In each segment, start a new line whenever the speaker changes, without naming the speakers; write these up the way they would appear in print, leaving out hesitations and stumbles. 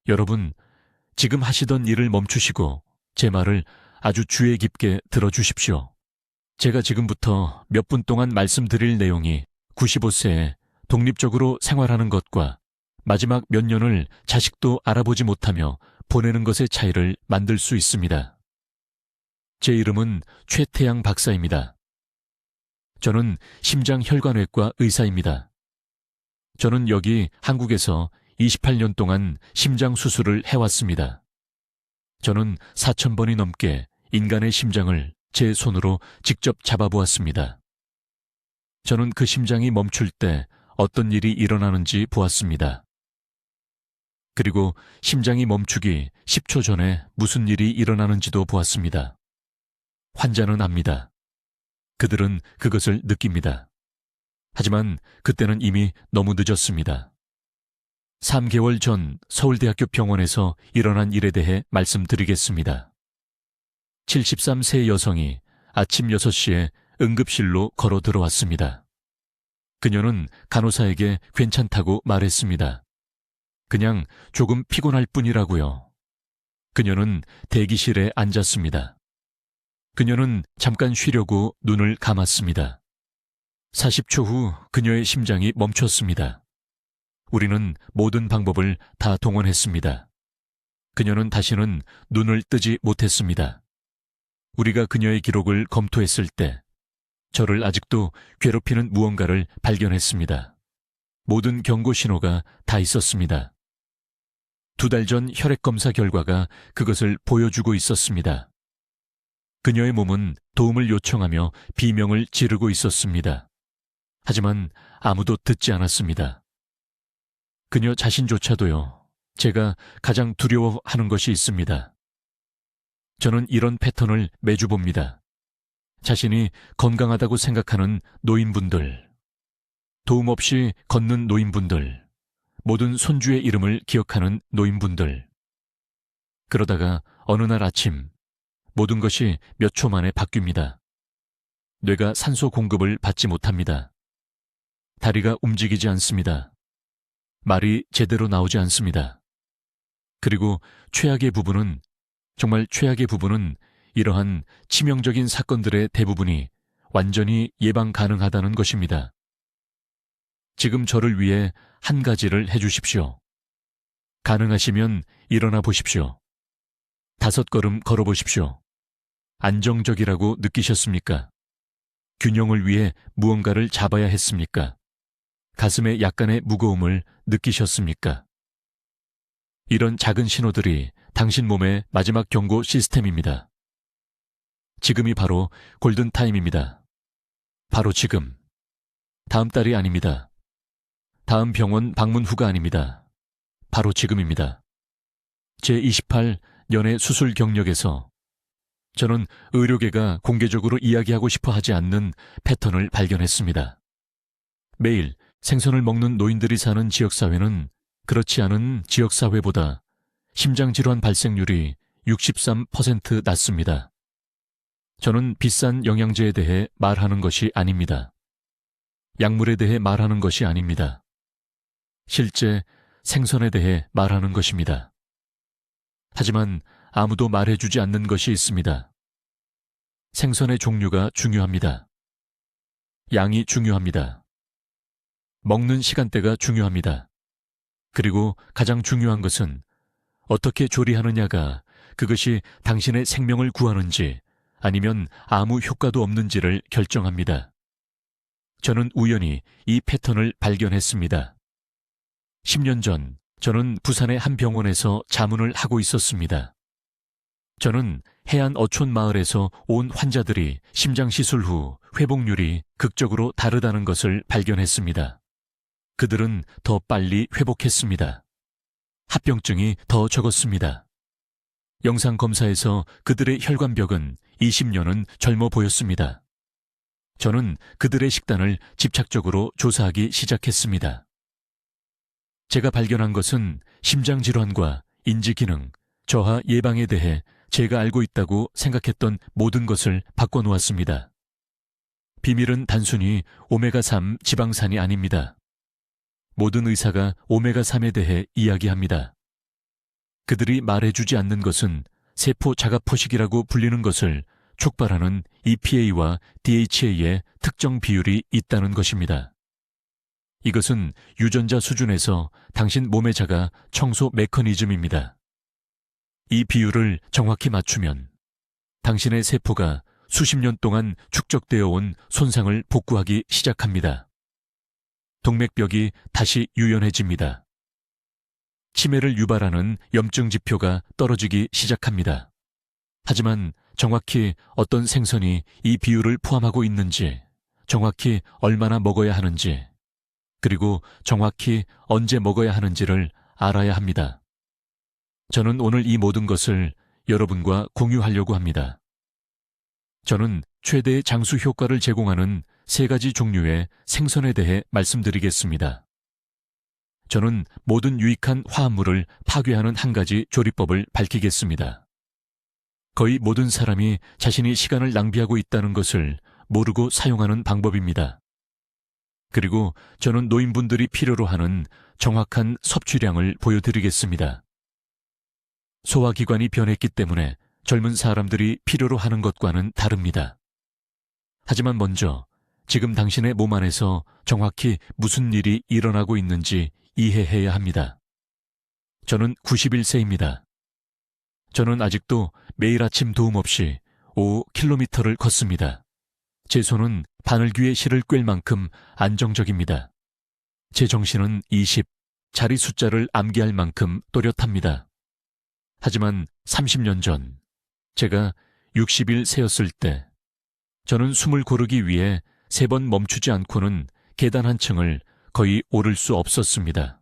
여러분, 지금 하시던 일을 멈추시고 제 말을 아주 주의 깊게 들어주십시오. 제가 지금부터 몇 분 동안 말씀드릴 내용이 95세에 독립적으로 생활하는 것과 마지막 몇 년을 자식도 알아보지 못하며 보내는 것의 차이를 만들 수 있습니다. 제 이름은 최태양 박사입니다. 저는 심장혈관외과 의사입니다. 저는 여기 한국에서 28년 동안 심장 수술을 해왔습니다. 저는 4,000번이 넘게 인간의 심장을 제 손으로 직접 잡아보았습니다. 저는 그 심장이 멈출 때 어떤 일이 일어나는지 보았습니다. 그리고 심장이 멈추기 10초 전에 무슨 일이 일어나는지도 보았습니다. 환자는 압니다. 그들은 그것을 느낍니다. 하지만 그때는 이미 너무 늦었습니다. 3개월 전 서울대학교 병원에서 일어난 일에 대해 말씀드리겠습니다. 73세 여성이 아침 6시에 응급실로 걸어 들어왔습니다. 그녀는 간호사에게 괜찮다고 말했습니다. 그냥 조금 피곤할 뿐이라고요. 그녀는 대기실에 앉았습니다. 그녀는 잠깐 쉬려고 눈을 감았습니다. 40초 후 그녀의 심장이 멈췄습니다. 우리는 모든 방법을 다 동원했습니다. 그녀는 다시는 눈을 뜨지 못했습니다. 우리가 그녀의 기록을 검토했을 때 저를 아직도 괴롭히는 무언가를 발견했습니다. 모든 경고 신호가 다 있었습니다. 2달 전 혈액검사 결과가 그것을 보여주고 있었습니다. 그녀의 몸은 도움을 요청하며 비명을 지르고 있었습니다. 하지만 아무도 듣지 않았습니다. 그녀 자신조차도요, 제가 가장 두려워하는 것이 있습니다. 저는 이런 패턴을 매주 봅니다. 자신이 건강하다고 생각하는 노인분들, 도움 없이 걷는 노인분들, 모든 손주의 이름을 기억하는 노인분들. 그러다가 어느 날 아침 모든 것이 몇 초 만에 바뀝니다. 뇌가 산소 공급을 받지 못합니다. 다리가 움직이지 않습니다. 말이 제대로 나오지 않습니다. 그리고 최악의 부분은, 정말 최악의 부분은 이러한 치명적인 사건들의 대부분이 완전히 예방 가능하다는 것입니다. 지금 저를 위해 한 가지를 해주십시오. 가능하시면 일어나 보십시오. 5걸음 걸어보십시오. 안정적이라고 느끼셨습니까? 균형을 위해 무언가를 잡아야 했습니까? 가슴에 약간의 무거움을 느끼셨습니까? 이런 작은 신호들이 당신 몸의 마지막 경고 시스템입니다. 지금이 바로 골든타임입니다. 바로 지금. 다음 달이 아닙니다. 다음 병원 방문 후가 아닙니다. 바로 지금입니다. 제28 연애 수술 경력에서 저는 의료계가 공개적으로 이야기하고 싶어 하지 않는 패턴을 발견했습니다. 매일 생선을 먹는 노인들이 사는 지역사회는 그렇지 않은 지역사회보다 심장질환 발생률이 63% 낮습니다. 저는 비싼 영양제에 대해 말하는 것이 아닙니다. 약물에 대해 말하는 것이 아닙니다. 실제 생선에 대해 말하는 것입니다. 하지만 아무도 말해주지 않는 것이 있습니다. 생선의 종류가 중요합니다. 양이 중요합니다. 먹는 시간대가 중요합니다. 그리고 가장 중요한 것은 어떻게 조리하느냐가 그것이 당신의 생명을 구하는지 아니면 아무 효과도 없는지를 결정합니다. 저는 우연히 이 패턴을 발견했습니다. 10년 전 저는 부산의 한 병원에서 자문을 하고 있었습니다. 저는 해안 어촌 마을에서 온 환자들이 심장시술 후 회복률이 극적으로 다르다는 것을 발견했습니다. 그들은 더 빨리 회복했습니다. 합병증이 더 적었습니다. 영상검사에서 그들의 혈관벽은 20년은 젊어 보였습니다. 저는 그들의 식단을 집착적으로 조사하기 시작했습니다. 제가 발견한 것은 심장질환과 인지기능, 저하 예방에 대해 제가 알고 있다고 생각했던 모든 것을 바꿔놓았습니다. 비밀은 단순히 오메가3 지방산이 아닙니다. 모든 의사가 오메가3에 대해 이야기합니다. 그들이 말해주지 않는 것은 세포 자가포식이라고 불리는 것을 촉발하는 EPA와 DHA의 특정 비율이 있다는 것입니다. 이것은 유전자 수준에서 당신 몸의 자가 청소 메커니즘입니다. 이 비율을 정확히 맞추면 당신의 세포가 수십 년 동안 축적되어 온 손상을 복구하기 시작합니다. 동맥벽이 다시 유연해집니다. 치매를 유발하는 염증 지표가 떨어지기 시작합니다. 하지만 정확히 어떤 생선이 이 비율을 포함하고 있는지, 정확히 얼마나 먹어야 하는지, 그리고 정확히 언제 먹어야 하는지를 알아야 합니다. 저는 오늘 이 모든 것을 여러분과 공유하려고 합니다. 저는 최대의 장수 효과를 제공하는 3가지 종류의 생선에 대해 말씀드리겠습니다. 저는 모든 유익한 화합물을 파괴하는 한 가지 조리법을 밝히겠습니다. 거의 모든 사람이 자신이 시간을 낭비하고 있다는 것을 모르고 사용하는 방법입니다. 그리고 저는 노인분들이 필요로 하는 정확한 섭취량을 보여드리겠습니다. 소화기관이 변했기 때문에 젊은 사람들이 필요로 하는 것과는 다릅니다. 하지만 먼저 지금 당신의 몸 안에서 정확히 무슨 일이 일어나고 있는지 이해해야 합니다. 저는 91세입니다. 저는 아직도 매일 아침 도움 없이 5km를 걷습니다. 제 손은 바늘귀에 실을 꿰을 만큼 안정적입니다. 제 정신은 20, 자리 숫자를 암기할 만큼 또렷합니다. 하지만 30년 전, 제가 60세였을 때, 저는 숨을 고르기 위해 3번 멈추지 않고는 계단 한 층을 거의 오를 수 없었습니다.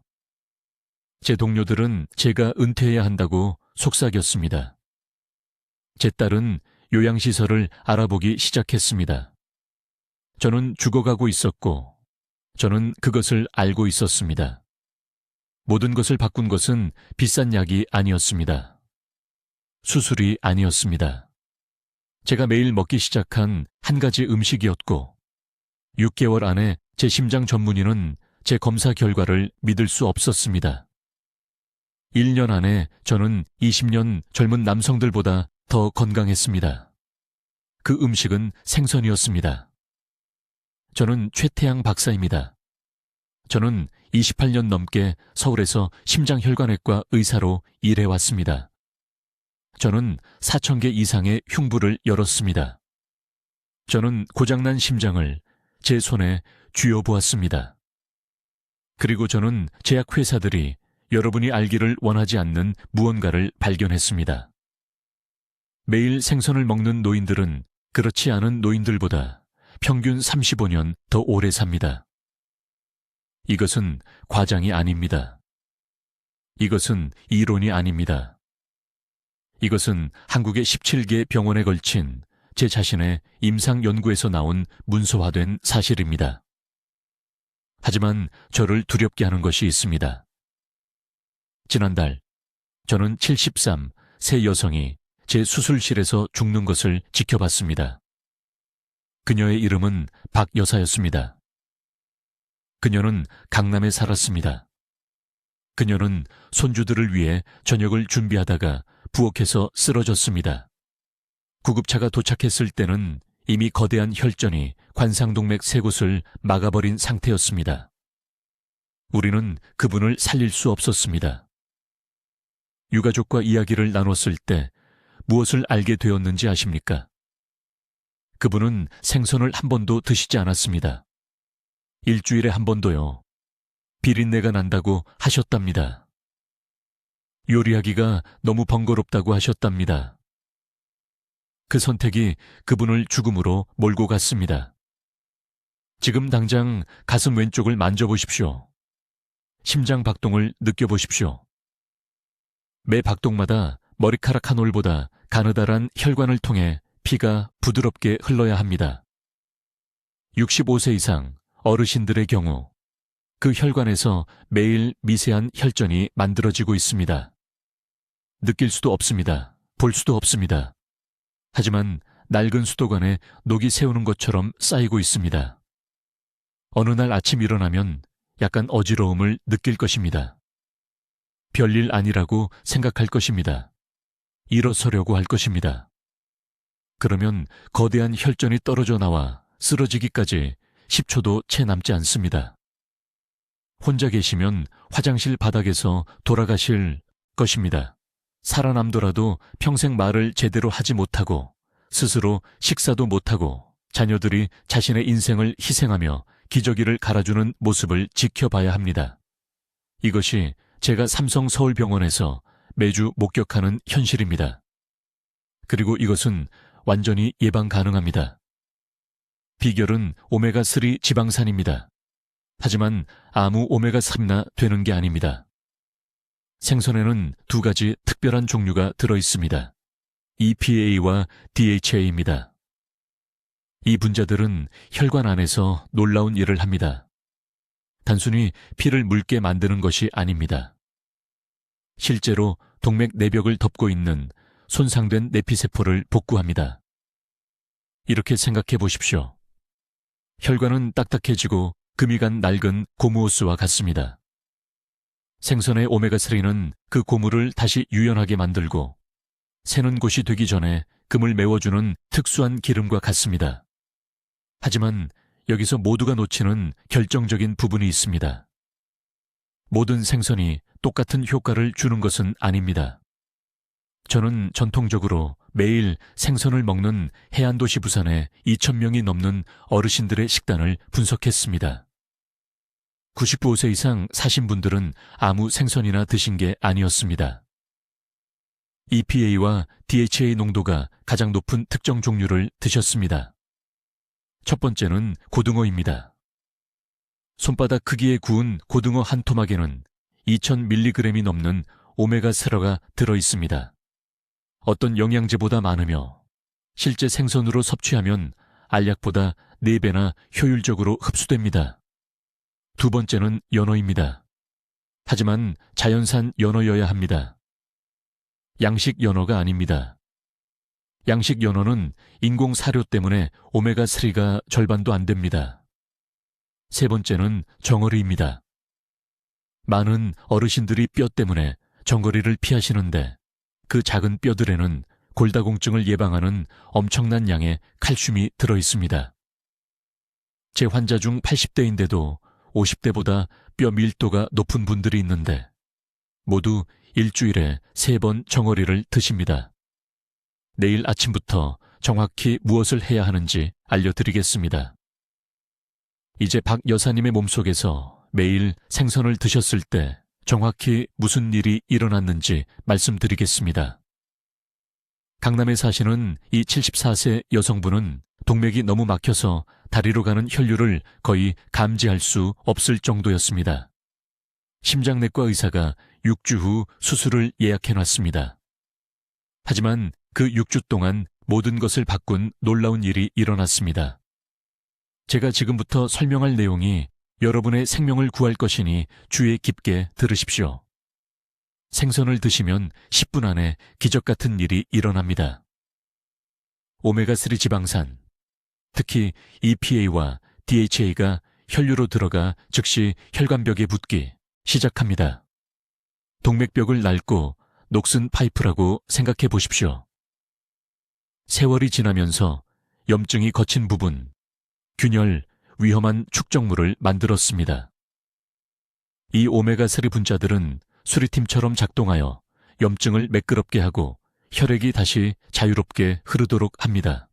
제 동료들은 제가 은퇴해야 한다고 속삭였습니다. 제 딸은 요양시설을 알아보기 시작했습니다. 저는 죽어가고 있었고, 저는 그것을 알고 있었습니다. 모든 것을 바꾼 것은 비싼 약이 아니었습니다. 수술이 아니었습니다. 제가 매일 먹기 시작한 한 가지 음식이었고, 6개월 안에 제 심장 전문의는 제 검사 결과를 믿을 수 없었습니다. 1년 안에 저는 20년 젊은 남성들보다 더 건강했습니다. 그 음식은 생선이었습니다. 저는 최태양 박사입니다. 저는 28년 넘게 서울에서 심장혈관외과 의사로 일해왔습니다. 저는 4,000개 이상의 흉부를 열었습니다. 저는 고장난 심장을 제 손에 쥐어보았습니다. 그리고 저는 제약회사들이 여러분이 알기를 원하지 않는 무언가를 발견했습니다. 매일 생선을 먹는 노인들은 그렇지 않은 노인들보다 평균 35년 더 오래 삽니다. 이것은 과장이 아닙니다. 이것은 이론이 아닙니다. 이것은 한국의 17개 병원에 걸친 제 자신의 임상 연구에서 나온 문서화된 사실입니다. 하지만 저를 두렵게 하는 것이 있습니다. 지난달, 저는 73, 세 여성이 제 수술실에서 죽는 것을 지켜봤습니다. 그녀의 이름은 박 여사였습니다. 그녀는 강남에 살았습니다. 그녀는 손주들을 위해 저녁을 준비하다가 부엌에서 쓰러졌습니다. 구급차가 도착했을 때는 이미 거대한 혈전이 관상동맥 3곳을 막아버린 상태였습니다. 우리는 그분을 살릴 수 없었습니다. 유가족과 이야기를 나눴을 때 무엇을 알게 되었는지 아십니까? 그분은 생선을 한 번도 드시지 않았습니다. 일주일에 한 번도요. 비린내가 난다고 하셨답니다. 요리하기가 너무 번거롭다고 하셨답니다. 그 선택이 그분을 죽음으로 몰고 갔습니다. 지금 당장 가슴 왼쪽을 만져보십시오. 심장 박동을 느껴보십시오. 매 박동마다 머리카락 한 올보다 가느다란 혈관을 통해 피가 부드럽게 흘러야 합니다. 65세 이상 어르신들의 경우 그 혈관에서 매일 미세한 혈전이 만들어지고 있습니다. 느낄 수도 없습니다. 볼 수도 없습니다. 하지만 낡은 수도관에 녹이 새우는 것처럼 쌓이고 있습니다. 어느 날 아침 일어나면 약간 어지러움을 느낄 것입니다. 별일 아니라고 생각할 것입니다. 일어서려고 할 것입니다. 그러면 거대한 혈전이 떨어져 나와 쓰러지기까지 10초도 채 남지 않습니다. 혼자 계시면 화장실 바닥에서 돌아가실 것입니다. 살아남더라도 평생 말을 제대로 하지 못하고 스스로 식사도 못하고 자녀들이 자신의 인생을 희생하며 기저귀를 갈아주는 모습을 지켜봐야 합니다. 이것이 제가 삼성 서울병원에서 매주 목격하는 현실입니다. 그리고 이것은 완전히 예방 가능합니다. 비결은 오메가3 지방산입니다. 하지만 아무 오메가3나 되는 게 아닙니다. 생선에는 두 가지 특별한 종류가 들어있습니다. EPA와 DHA입니다. 이 분자들은 혈관 안에서 놀라운 일을 합니다. 단순히 피를 묽게 만드는 것이 아닙니다. 실제로 동맥 내벽을 덮고 있는 손상된 내피세포를 복구합니다. 이렇게 생각해 보십시오. 혈관은 딱딱해지고 금이 간 낡은 고무호스와 같습니다. 생선의 오메가3는 그 고무를 다시 유연하게 만들고 새는 곳이 되기 전에 금을 메워주는 특수한 기름과 같습니다. 하지만 여기서 모두가 놓치는 결정적인 부분이 있습니다. 모든 생선이 똑같은 효과를 주는 것은 아닙니다. 저는 전통적으로 매일 생선을 먹는 해안도시 부산의 2,000명이 넘는 어르신들의 식단을 분석했습니다. 95세 이상 사신 분들은 아무 생선이나 드신 게 아니었습니다. EPA와 DHA 농도가 가장 높은 특정 종류를 드셨습니다. 첫 번째는 고등어입니다. 손바닥 크기에 구운 고등어 한 토막에는 2,000mg이 넘는 오메가3가 들어있습니다. 어떤 영양제보다 많으며 실제 생선으로 섭취하면 알약보다 4배나 효율적으로 흡수됩니다. 두 번째는 연어입니다. 하지만 자연산 연어여야 합니다. 양식 연어가 아닙니다. 양식 연어는 인공 사료 때문에 오메가3가 절반도 안 됩니다. 세 번째는 정어리입니다. 많은 어르신들이 뼈 때문에 정어리를 피하시는데 그 작은 뼈들에는 골다공증을 예방하는 엄청난 양의 칼슘이 들어있습니다. 제 환자 중 80대인데도 50대보다 뼈 밀도가 높은 분들이 있는데 모두 일주일에 3번 정어리를 드십니다. 내일 아침부터 정확히 무엇을 해야 하는지 알려드리겠습니다. 이제 박 여사님의 몸속에서 매일 생선을 드셨을 때 정확히 무슨 일이 일어났는지 말씀드리겠습니다. 강남에 사시는 이 74세 여성분은 동맥이 너무 막혀서 다리로 가는 혈류를 거의 감지할 수 없을 정도였습니다. 심장내과 의사가 6주 후 수술을 예약해놨습니다. 하지만 그 6주 동안 모든 것을 바꾼 놀라운 일이 일어났습니다. 제가 지금부터 설명할 내용이 여러분의 생명을 구할 것이니 주의 깊게 들으십시오. 생선을 드시면 10분 안에 기적 같은 일이 일어납니다. 오메가3 지방산, 특히 EPA와 DHA가 혈류로 들어가 즉시 혈관벽에 붙기 시작합니다. 동맥벽을 낡고 녹슨 파이프라고 생각해 보십시오. 세월이 지나면서 염증이 거친 부분, 균열, 위험한 축적물을 만들었습니다. 이 오메가3 분자들은 수리팀처럼 작동하여 염증을 매끄럽게 하고 혈액이 다시 자유롭게 흐르도록 합니다.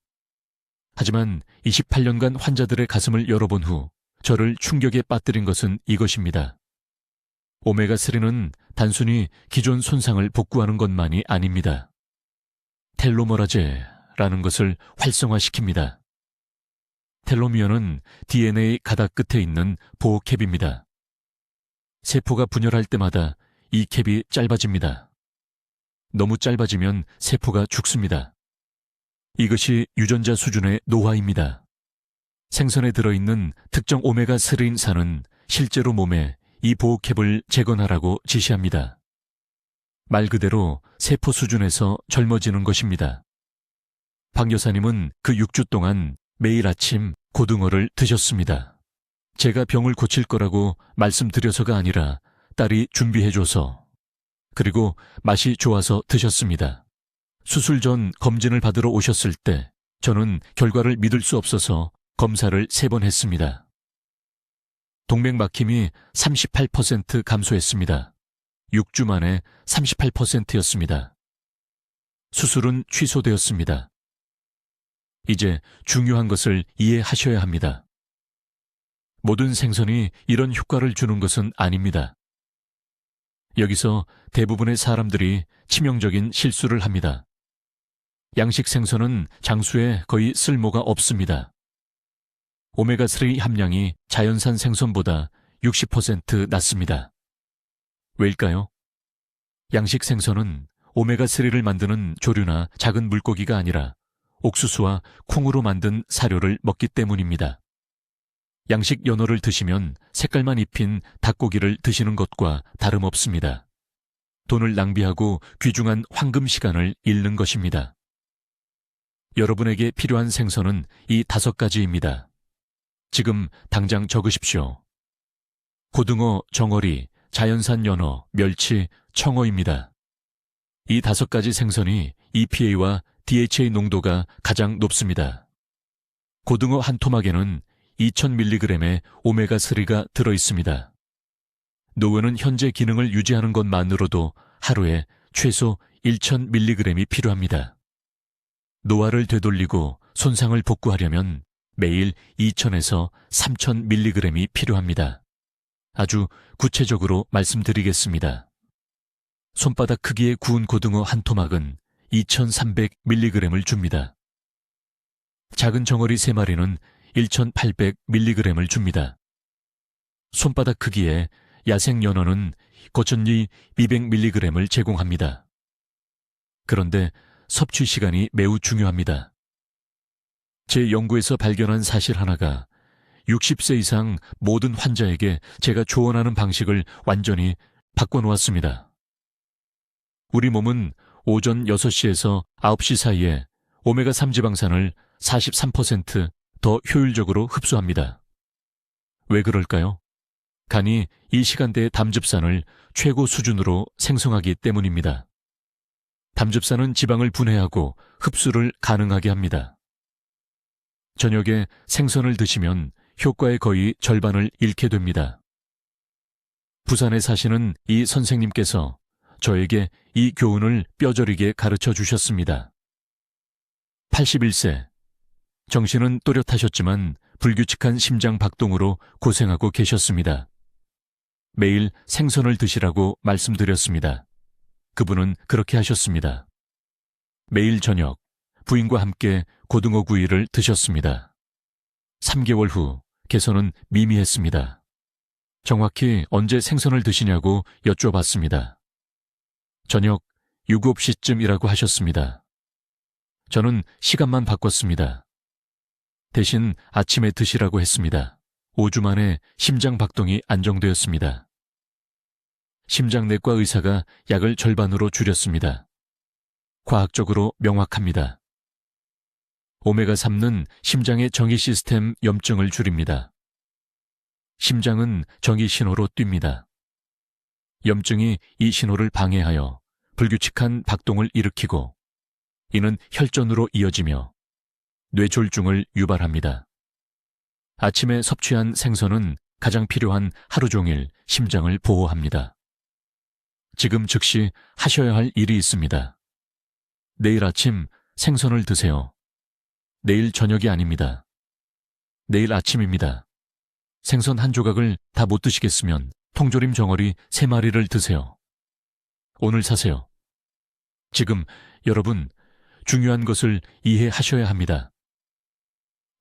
하지만 28년간 환자들의 가슴을 열어본 후 저를 충격에 빠뜨린 것은 이것입니다. 오메가3는 단순히 기존 손상을 복구하는 것만이 아닙니다. 텔로머라제라는 것을 활성화시킵니다. 텔로미어는 DNA 가닥 끝에 있는 보호캡입니다. 세포가 분열할 때마다 이 캡이 짧아집니다. 너무 짧아지면 세포가 죽습니다. 이것이 유전자 수준의 노화입니다. 생선에 들어있는 특정 오메가3인산은 실제로 몸에 이 보호캡을 재건하라고 지시합니다. 말 그대로 세포 수준에서 젊어지는 것입니다. 박 여사님은 그 6주 동안 매일 아침 고등어를 드셨습니다. 제가 병을 고칠 거라고 말씀드려서가 아니라 딸이 준비해줘서 그리고 맛이 좋아서 드셨습니다. 수술 전 검진을 받으러 오셨을 때 저는 결과를 믿을 수 없어서 검사를 3번 했습니다. 동맥 막힘이 38% 감소했습니다. 6주 만에 38%였습니다. 수술은 취소되었습니다. 이제 중요한 것을 이해하셔야 합니다. 모든 생선이 이런 효과를 주는 것은 아닙니다. 여기서 대부분의 사람들이 치명적인 실수를 합니다. 양식 생선은 장수에 거의 쓸모가 없습니다. 오메가3 함량이 자연산 생선보다 60% 낮습니다. 왜일까요? 양식 생선은 오메가3를 만드는 조류나 작은 물고기가 아니라 옥수수와 콩으로 만든 사료를 먹기 때문입니다. 양식 연어를 드시면 색깔만 입힌 닭고기를 드시는 것과 다름없습니다. 돈을 낭비하고 귀중한 황금 시간을 잃는 것입니다. 여러분에게 필요한 생선은 이 5가지입니다. 지금 당장 적으십시오. 고등어, 정어리, 자연산 연어, 멸치, 청어입니다. 이 5가지 생선이 EPA와 DHA 농도가 가장 높습니다. 고등어 한 토막에는 2000mg의 오메가3가 들어있습니다. 노원은 현재 기능을 유지하는 것만으로도 하루에 최소 1000mg이 필요합니다. 노화를 되돌리고 손상을 복구하려면 매일 2000에서 3000mg이 필요합니다. 아주 구체적으로 말씀드리겠습니다. 손바닥 크기의 구운 고등어 한 토막은 2300mg을 줍니다. 작은 정어리 3마리는 1800mg을 줍니다. 손바닥 크기의 야생 연어는 고천리 200mg을 제공합니다. 그런데 섭취 시간이 매우 중요합니다. 제 연구에서 발견한 사실 하나가 60세 이상 모든 환자에게 제가 조언하는 방식을 완전히 바꿔놓았습니다. 우리 몸은 오전 6시에서 9시 사이에 오메가3 지방산을 43% 더 효율적으로 흡수합니다. 왜 그럴까요? 간이 이 시간대에 담즙산을 최고 수준으로 생성하기 때문입니다. 담즙산은 지방을 분해하고 흡수를 가능하게 합니다. 저녁에 생선을 드시면 효과의 거의 절반을 잃게 됩니다. 부산에 사시는 이 선생님께서 저에게 이 교훈을 뼈저리게 가르쳐 주셨습니다. 81세. 정신은 또렷하셨지만 불규칙한 심장 박동으로 고생하고 계셨습니다. 매일 생선을 드시라고 말씀드렸습니다. 그분은 그렇게 하셨습니다. 매일 저녁 부인과 함께 고등어 구이를 드셨습니다. 3개월 후 개선은 미미했습니다. 정확히 언제 생선을 드시냐고 여쭤봤습니다. 저녁 7, 9시쯤이라고 하셨습니다. 저는 시간만 바꿨습니다. 대신 아침에 드시라고 했습니다. 5주 만에 심장 박동이 안정되었습니다. 심장내과 의사가 약을 절반으로 줄였습니다. 과학적으로 명확합니다. 오메가3는 심장의 정기 시스템 염증을 줄입니다. 심장은 정기 신호로 뜁니다. 염증이 이 신호를 방해하여 불규칙한 박동을 일으키고 이는 혈전으로 이어지며 뇌졸중을 유발합니다. 아침에 섭취한 생선은 가장 필요한 하루 종일 심장을 보호합니다. 지금 즉시 하셔야 할 일이 있습니다. 내일 아침 생선을 드세요. 내일 저녁이 아닙니다. 내일 아침입니다. 생선 한 조각을 다 못 드시겠으면 통조림 정어리 3마리를 드세요. 오늘 사세요. 지금 여러분 중요한 것을 이해하셔야 합니다.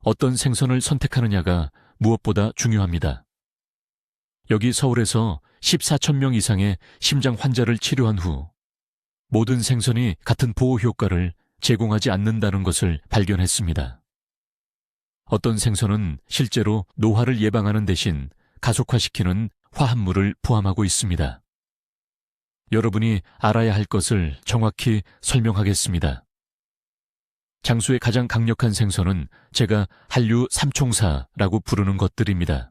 어떤 생선을 선택하느냐가 무엇보다 중요합니다. 여기 서울에서 14,000명 이상의 심장 환자를 치료한 후 모든 생선이 같은 보호 효과를 제공하지 않는다는 것을 발견했습니다. 어떤 생선은 실제로 노화를 예방하는 대신 가속화시키는 화합물을 포함하고 있습니다. 여러분이 알아야 할 것을 정확히 설명하겠습니다. 장수의 가장 강력한 생선은 제가 한류 삼총사라고 부르는 것들입니다.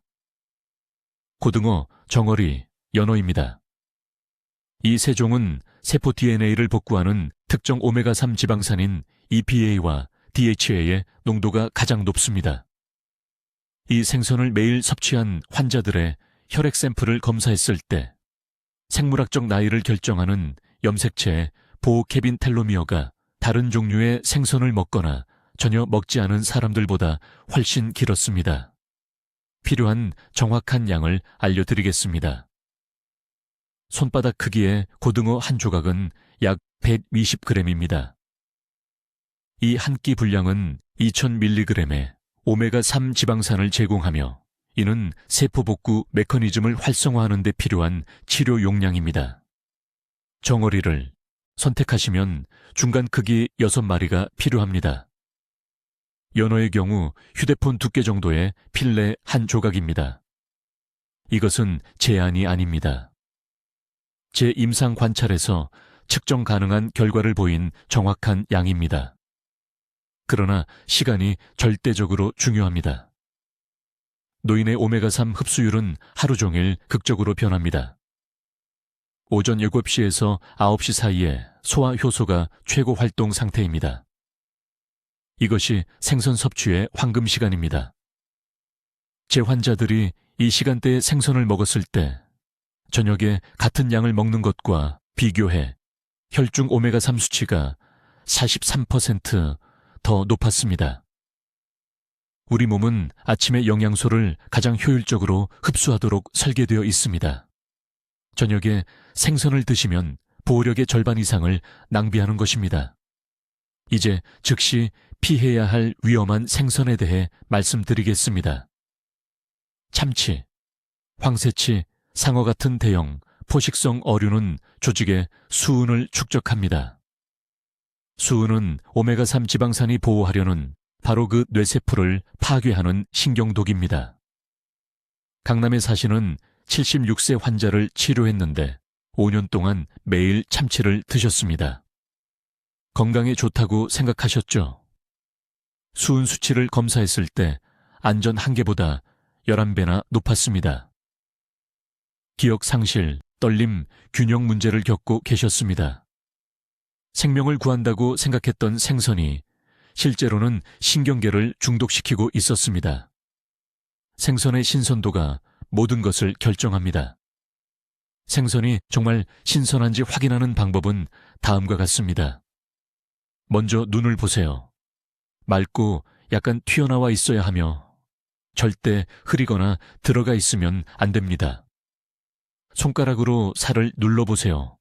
고등어, 정어리, 연어입니다. 이 세 종은 세포 DNA를 복구하는 특정 오메가3 지방산인 EPA와 DHA의 농도가 가장 높습니다. 이 생선을 매일 섭취한 환자들의 혈액 샘플을 검사했을 때 생물학적 나이를 결정하는 염색체의 보호케빈 텔로미어가 다른 종류의 생선을 먹거나 전혀 먹지 않은 사람들보다 훨씬 길었습니다. 필요한 정확한 양을 알려드리겠습니다. 손바닥 크기의 고등어 한 조각은 약 120g입니다. 이 한 끼 분량은 2000mg의 오메가3 지방산을 제공하며 이는 세포 복구 메커니즘을 활성화하는 데 필요한 치료 용량입니다. 정어리를 선택하시면 중간 크기 6마리가 필요합니다. 연어의 경우 휴대폰 두께 정도의 필레 한 조각입니다. 이것은 제한이 아닙니다. 제 임상 관찰에서 측정 가능한 결과를 보인 정확한 양입니다. 그러나 시간이 절대적으로 중요합니다. 노인의 오메가3 흡수율은 하루 종일 극적으로 변합니다. 오전 7시에서 9시 사이에 소화 효소가 최고 활동 상태입니다. 이것이 생선 섭취의 황금 시간입니다. 제 환자들이 이 시간대에 생선을 먹었을 때 저녁에 같은 양을 먹는 것과 비교해 혈중 오메가3 수치가 43% 더 높았습니다. 우리 몸은 아침에 영양소를 가장 효율적으로 흡수하도록 설계되어 있습니다. 저녁에 생선을 드시면 보호력의 절반 이상을 낭비하는 것입니다. 이제 즉시 피해야 할 위험한 생선에 대해 말씀드리겠습니다. 참치, 황새치, 상어 같은 대형 포식성 어류는 조직의 수은을 축적합니다. 수은은 오메가3 지방산이 보호하려는 바로 그 뇌세포를 파괴하는 신경독입니다. 강남에 사시는 76세 환자를 치료했는데 5년 동안 매일 참치를 드셨습니다. 건강에 좋다고 생각하셨죠? 수은 수치를 검사했을 때 안전 한계보다 11배나 높았습니다. 기억 상실, 떨림, 균형 문제를 겪고 계셨습니다. 생명을 구한다고 생각했던 생선이 실제로는 신경계를 중독시키고 있었습니다. 생선의 신선도가 모든 것을 결정합니다. 생선이 정말 신선한지 확인하는 방법은 다음과 같습니다. 먼저 눈을 보세요. 맑고 약간 튀어나와 있어야 하며 절대 흐리거나 들어가 있으면 안 됩니다. 손가락으로 살을 눌러보세요.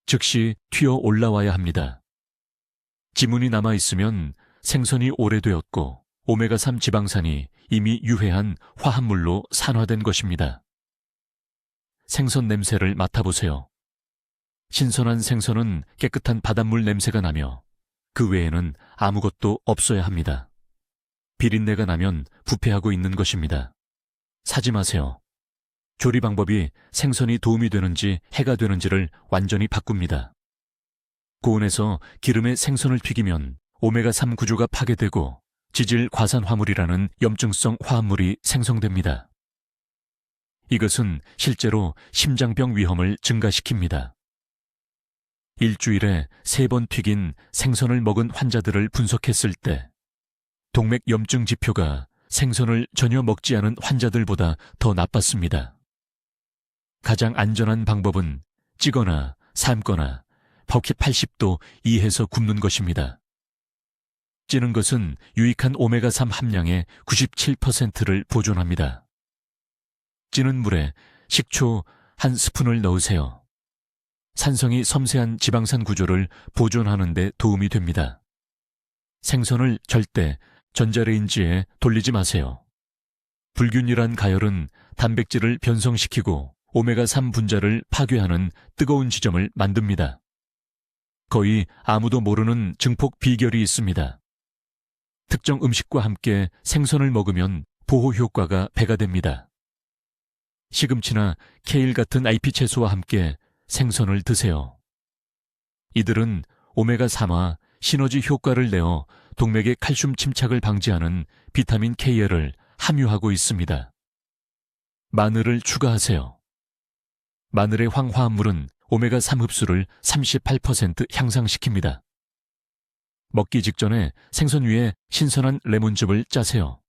즉시 튀어 올라와야 합니다. 지문이 남아있으면 생선이 오래되었고 오메가3 지방산이 이미 유해한 화합물로 산화된 것입니다. 생선 냄새를 맡아보세요. 신선한 생선은 깨끗한 바닷물 냄새가 나며 그 외에는 아무것도 없어야 합니다. 비린내가 나면 부패하고 있는 것입니다. 사지 마세요. 조리 방법이 생선이 도움이 되는지 해가 되는지를 완전히 바꿉니다. 고온에서 기름에 생선을 튀기면 오메가3 구조가 파괴되고 지질 과산화물이라는 염증성 화합물이 생성됩니다. 이것은 실제로 심장병 위험을 증가시킵니다. 일주일에 3번 튀긴 생선을 먹은 환자들을 분석했을 때 동맥 염증 지표가 생선을 전혀 먹지 않은 환자들보다 더 나빴습니다. 가장 안전한 방법은 찌거나 삶거나 80도 이해해서 굽는 것입니다. 찌는 것은 유익한 오메가3 함량의 97%를 보존합니다. 찌는 물에 식초 한 스푼을 넣으세요. 산성이 섬세한 지방산 구조를 보존하는 데 도움이 됩니다. 생선을 절대 전자레인지에 돌리지 마세요. 불균일한 가열은 단백질을 변성시키고 오메가3 분자를 파괴하는 뜨거운 지점을 만듭니다. 거의 아무도 모르는 증폭 비결이 있습니다. 특정 음식과 함께 생선을 먹으면 보호 효과가 배가 됩니다. 시금치나 케일 같은 IP 채소와 함께 생선을 드세요. 이들은 오메가3와 시너지 효과를 내어 동맥의 칼슘 침착을 방지하는 비타민 K를 함유하고 있습니다. 마늘을 추가하세요. 마늘의 황화합물은 오메가3 흡수를 38% 향상시킵니다. 먹기 직전에 생선 위에 신선한 레몬즙을 짜세요.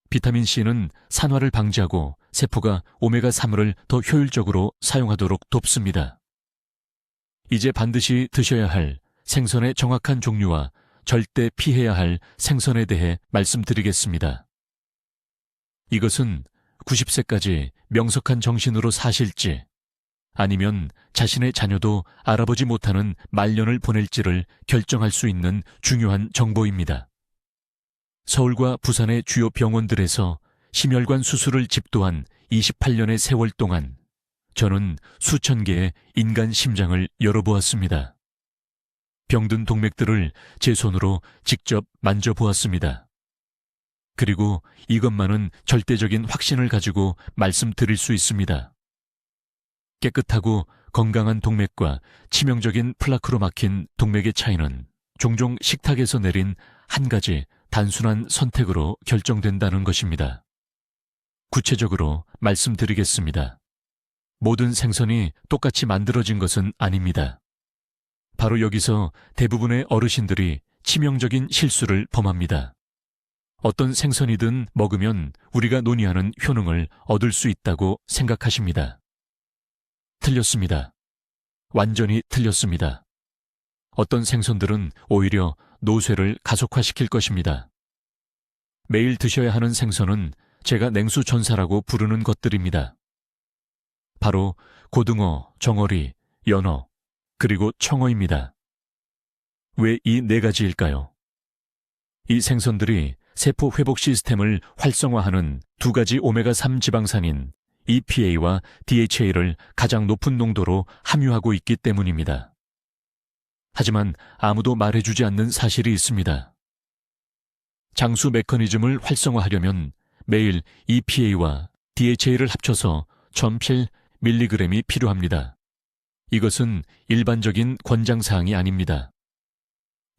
비타민C는 산화를 방지하고 세포가 오메가3을 더 효율적으로 사용하도록 돕습니다. 이제 반드시 드셔야 할 생선의 정확한 종류와 절대 피해야 할 생선에 대해 말씀드리겠습니다. 이것은 90세까지 명석한 정신으로 사실지 아니면 자신의 자녀도 알아보지 못하는 말년을 보낼지를 결정할 수 있는 중요한 정보입니다. 서울과 부산의 주요 병원들에서 심혈관 수술을 집도한 28년의 세월 동안 저는 수천 개의 인간 심장을 열어보았습니다. 병든 동맥들을 제 손으로 직접 만져보았습니다. 그리고 이것만은 절대적인 확신을 가지고 말씀드릴 수 있습니다. 깨끗하고 건강한 동맥과 치명적인 플라크로 막힌 동맥의 차이는 종종 식탁에서 내린 한 가지 단순한 선택으로 결정된다는 것입니다. 구체적으로 말씀드리겠습니다. 모든 생선이 똑같이 만들어진 것은 아닙니다. 바로 여기서 대부분의 어르신들이 치명적인 실수를 범합니다. 어떤 생선이든 먹으면 우리가 논의하는 효능을 얻을 수 있다고 생각하십니다. 틀렸습니다. 완전히 틀렸습니다. 어떤 생선들은 오히려 노쇠를 가속화시킬 것입니다. 매일 드셔야 하는 생선은 제가 냉수 전사라고 부르는 것들입니다. 바로 고등어, 정어리, 연어, 그리고 청어입니다. 왜 이 네 가지일까요? 이 생선들이 세포 회복 시스템을 활성화하는 두 가지 오메가3 지방산인 EPA와 DHA를 가장 높은 농도로 함유하고 있기 때문입니다. 하지만 아무도 말해주지 않는 사실이 있습니다. 장수 메커니즘을 활성화하려면 매일 EPA와 DHA를 합쳐서 1007mg이 필요합니다. 이것은 일반적인 권장사항이 아닙니다.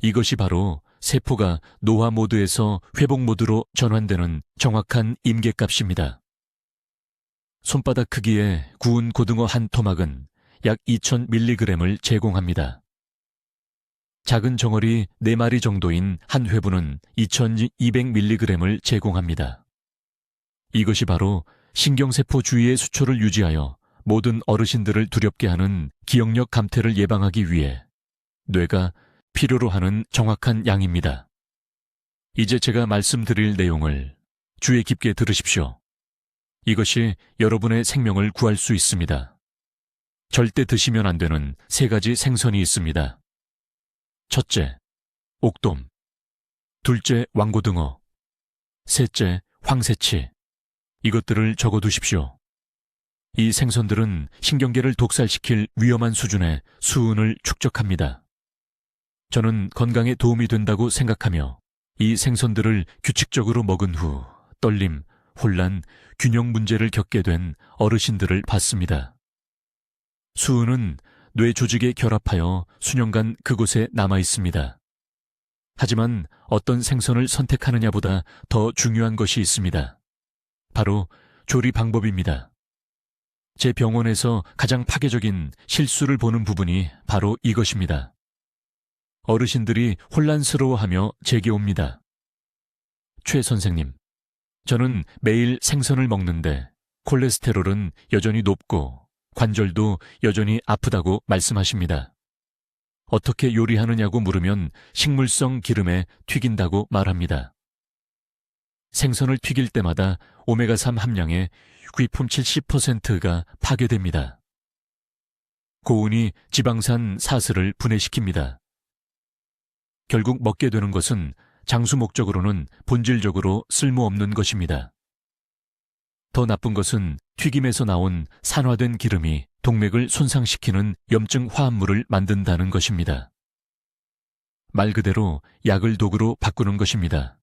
이것이 바로 세포가 노화 모드에서 회복 모드로 전환되는 정확한 임계값입니다. 손바닥 크기의 구운 고등어 한 토막은 약 2000mg을 제공합니다. 작은 정어리 4마리 정도인 한 회부는 2200mg을 제공합니다. 이것이 바로 신경세포 주위의 수초를 유지하여 모든 어르신들을 두렵게 하는 기억력 감퇴를 예방하기 위해 뇌가 필요로 하는 정확한 양입니다. 이제 제가 말씀드릴 내용을 주의 깊게 들으십시오. 이것이 여러분의 생명을 구할 수 있습니다. 절대 드시면 안 되는 3가지 생선이 있습니다. 첫째, 옥돔. 둘째, 왕고등어. 셋째, 황새치. 이것들을 적어두십시오. 이 생선들은 신경계를 독살시킬 위험한 수준의 수은을 축적합니다. 저는 건강에 도움이 된다고 생각하며 이 생선들을 규칙적으로 먹은 후 떨림, 혼란, 균형 문제를 겪게 된 어르신들을 봤습니다. 수은은 뇌 조직에 결합하여 수년간 그곳에 남아 있습니다. 하지만 어떤 생선을 선택하느냐보다 더 중요한 것이 있습니다. 바로 조리 방법입니다. 제 병원에서 가장 파괴적인 실수를 보는 부분이 바로 이것입니다. 어르신들이 혼란스러워하며 제게 옵니다. 최 선생님, 저는 매일 생선을 먹는데 콜레스테롤은 여전히 높고 관절도 여전히 아프다고 말씀하십니다. 어떻게 요리하느냐고 물으면 식물성 기름에 튀긴다고 말합니다. 생선을 튀길 때마다 오메가3 함량의 유기품 70%가 파괴됩니다. 고온이 지방산 사슬을 분해시킵니다. 결국 먹게 되는 것은 장수 목적으로는 본질적으로 쓸모없는 것입니다. 더 나쁜 것은 튀김에서 나온 산화된 기름이 동맥을 손상시키는 염증 화합물을 만든다는 것입니다. 말 그대로 약을 독으로 바꾸는 것입니다.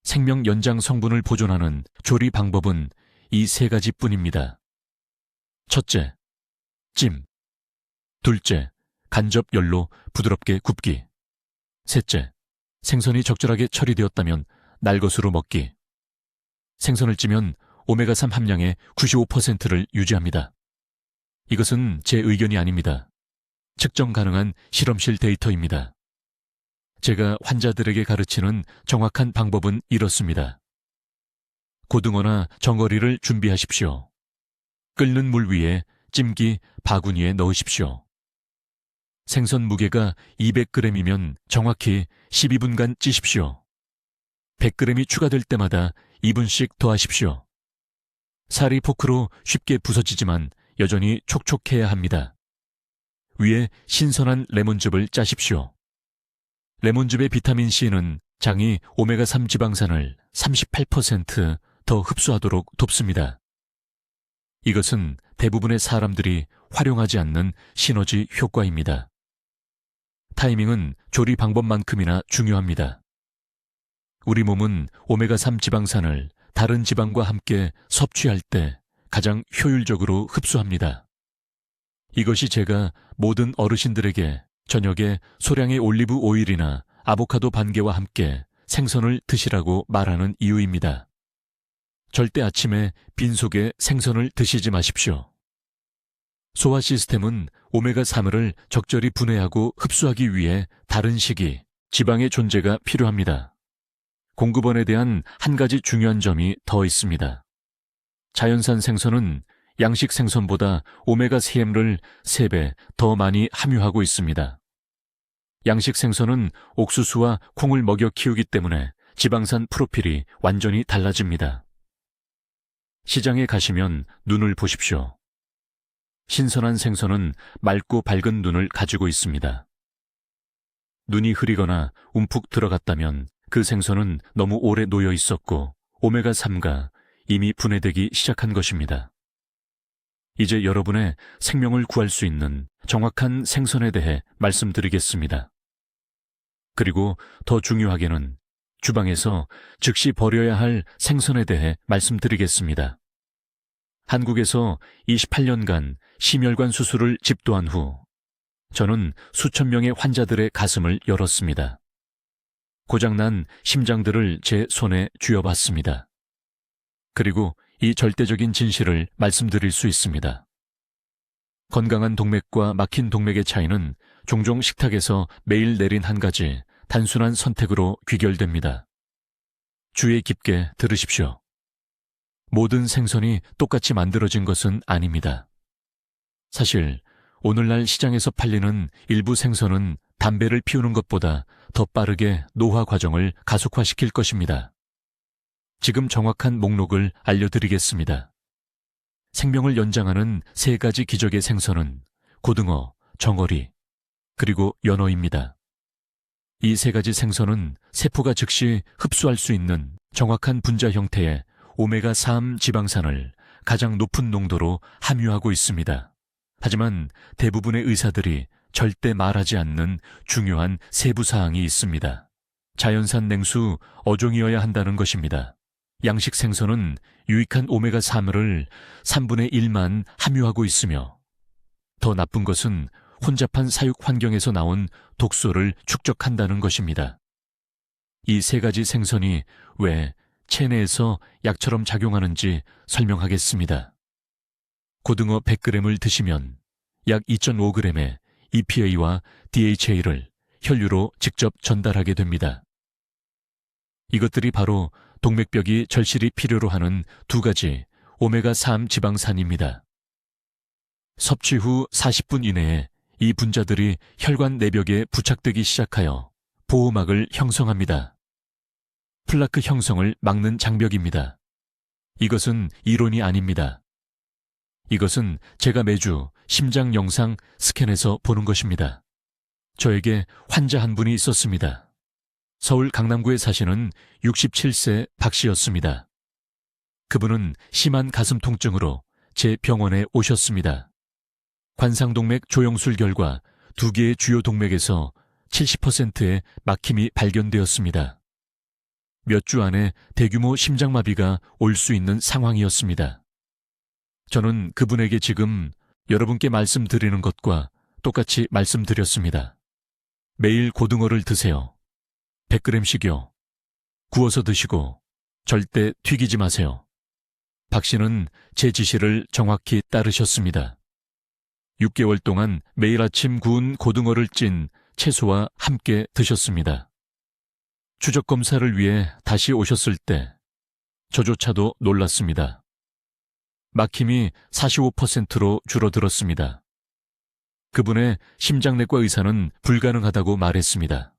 생명 연장 성분을 보존하는 조리 방법은 이 3가지뿐입니다. 첫째, 찜. 둘째, 간접 열로 부드럽게 굽기. 셋째, 생선이 적절하게 처리되었다면 날것으로 먹기. 생선을 찌면 오메가3 함량의 95%를 유지합니다. 이것은 제 의견이 아닙니다. 측정 가능한 실험실 데이터입니다. 제가 환자들에게 가르치는 정확한 방법은 이렇습니다. 고등어나 정어리를 준비하십시오. 끓는 물 위에 찜기, 바구니에 넣으십시오. 생선 무게가 200g이면 정확히 12분간 찌십시오. 100g이 추가될 때마다 2분씩 더하십시오. 살이 포크로 쉽게 부서지지만 여전히 촉촉해야 합니다. 위에 신선한 레몬즙을 짜십시오. 레몬즙의 비타민C는 장이 오메가3 지방산을 38% 더 흡수하도록 돕습니다. 이것은 대부분의 사람들이 활용하지 않는 시너지 효과입니다. 타이밍은 조리 방법만큼이나 중요합니다. 우리 몸은 오메가3 지방산을 다른 지방과 함께 섭취할 때 가장 효율적으로 흡수합니다. 이것이 제가 모든 어르신들에게 저녁에 소량의 올리브 오일이나 아보카도 반개와 함께 생선을 드시라고 말하는 이유입니다. 절대 아침에 빈속에 생선을 드시지 마십시오. 소화 시스템은 오메가3을 적절히 분해하고 흡수하기 위해 다른 식이, 지방의 존재가 필요합니다. 공급원에 대한 한 가지 중요한 점이 더 있습니다. 자연산 생선은 양식 생선보다 오메가3를 3배 더 많이 함유하고 있습니다. 양식 생선은 옥수수와 콩을 먹여 키우기 때문에 지방산 프로필이 완전히 달라집니다. 시장에 가시면 눈을 보십시오. 신선한 생선은 맑고 밝은 눈을 가지고 있습니다. 눈이 흐리거나 움푹 들어갔다면 그 생선은 너무 오래 놓여 있었고 오메가3가 이미 분해되기 시작한 것입니다. 이제 여러분의 생명을 구할 수 있는 정확한 생선에 대해 말씀드리겠습니다. 그리고 더 중요하게는 주방에서 즉시 버려야 할 생선에 대해 말씀드리겠습니다. 한국에서 28년간 심혈관 수술을 집도한 후 저는 수천 명의 환자들의 가슴을 열었습니다. 고장난 심장들을 제 손에 쥐어봤습니다. 그리고 이 절대적인 진실을 말씀드릴 수 있습니다. 건강한 동맥과 막힌 동맥의 차이는 종종 식탁에서 매일 내린 한 가지 단순한 선택으로 귀결됩니다. 주의 깊게 들으십시오. 모든 생선이 똑같이 만들어진 것은 아닙니다. 사실 오늘날 시장에서 팔리는 일부 생선은 담배를 피우는 것보다 더 빠르게 노화 과정을 가속화시킬 것입니다. 지금 정확한 목록을 알려드리겠습니다. 생명을 연장하는 3가지 기적의 생선은 고등어, 정어리, 그리고 연어입니다. 이 3가지 생선은 세포가 즉시 흡수할 수 있는 정확한 분자 형태의 오메가3 지방산을 가장 높은 농도로 함유하고 있습니다. 하지만 대부분의 의사들이 절대 말하지 않는 중요한 세부 사항이 있습니다. 자연산 냉수 어종이어야 한다는 것입니다. 양식 생선은 유익한 오메가3을 3분의 1만 함유하고 있으며 더 나쁜 것은 혼잡한 사육 환경에서 나온 독소를 축적한다는 것입니다. 이 3가지 생선이 왜 체내에서 약처럼 작용하는지 설명하겠습니다. 고등어 100g을 드시면 약 2.5g의 EPA와 DHA를 혈류로 직접 전달하게 됩니다. 이것들이 바로 동맥벽이 절실히 필요로 하는 2가지 오메가3 지방산입니다. 섭취 후 40분 이내에 이 분자들이 혈관 내벽에 부착되기 시작하여 보호막을 형성합니다. 플라크 형성을 막는 장벽입니다. 이것은 이론이 아닙니다. 이것은 제가 매주 심장 영상 스캔해서 보는 것입니다. 저에게 환자 한 분이 있었습니다. 서울 강남구에 사시는 67세 박 씨였습니다. 그분은 심한 가슴 통증으로 제 병원에 오셨습니다. 관상동맥 조영술 결과 2개의 주요 동맥에서 70%의 막힘이 발견되었습니다. 몇 주 안에 대규모 심장마비가 올 수 있는 상황이었습니다. 저는 그분에게 지금 여러분께 말씀드리는 것과 똑같이 말씀드렸습니다. 매일 고등어를 드세요. 100g씩요. 구워서 드시고 절대 튀기지 마세요. 박 씨는 제 지시를 정확히 따르셨습니다. 6개월 동안 매일 아침 구운 고등어를 찐 채소와 함께 드셨습니다. 추적 검사를 위해 다시 오셨을 때 저조차도 놀랐습니다. 막힘이 45%로 줄어들었습니다. 그분의 심장내과 의사는 불가능하다고 말했습니다.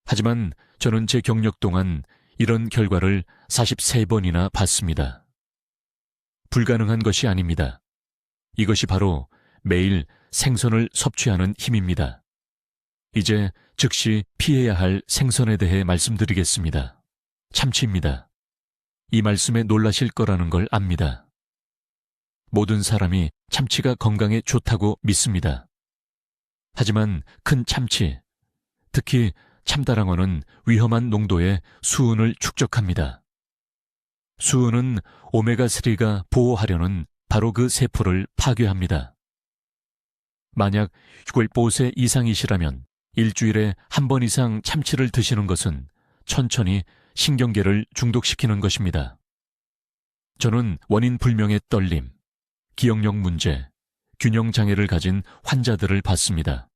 하지만 저는 제 경력 동안 이런 결과를 43번이나 봤습니다. 불가능한 것이 아닙니다. 이것이 바로 매일 생선을 섭취하는 힘입니다. 이제 즉시 피해야 할 생선에 대해 말씀드리겠습니다. 참치입니다. 이 말씀에 놀라실 거라는 걸 압니다. 모든 사람이 참치가 건강에 좋다고 믿습니다. 하지만 큰 참치, 특히 참다랑어는 위험한 농도의 수은을 축적합니다. 수은은 오메가3가 보호하려는 바로 그 세포를 파괴합니다. 만약 65세 이상이시라면 일주일에 한 번 이상 참치를 드시는 것은 천천히 신경계를 중독시키는 것입니다. 저는 원인 불명의 떨림, 기억력 문제, 균형장애를 가진 환자들을 봤습니다.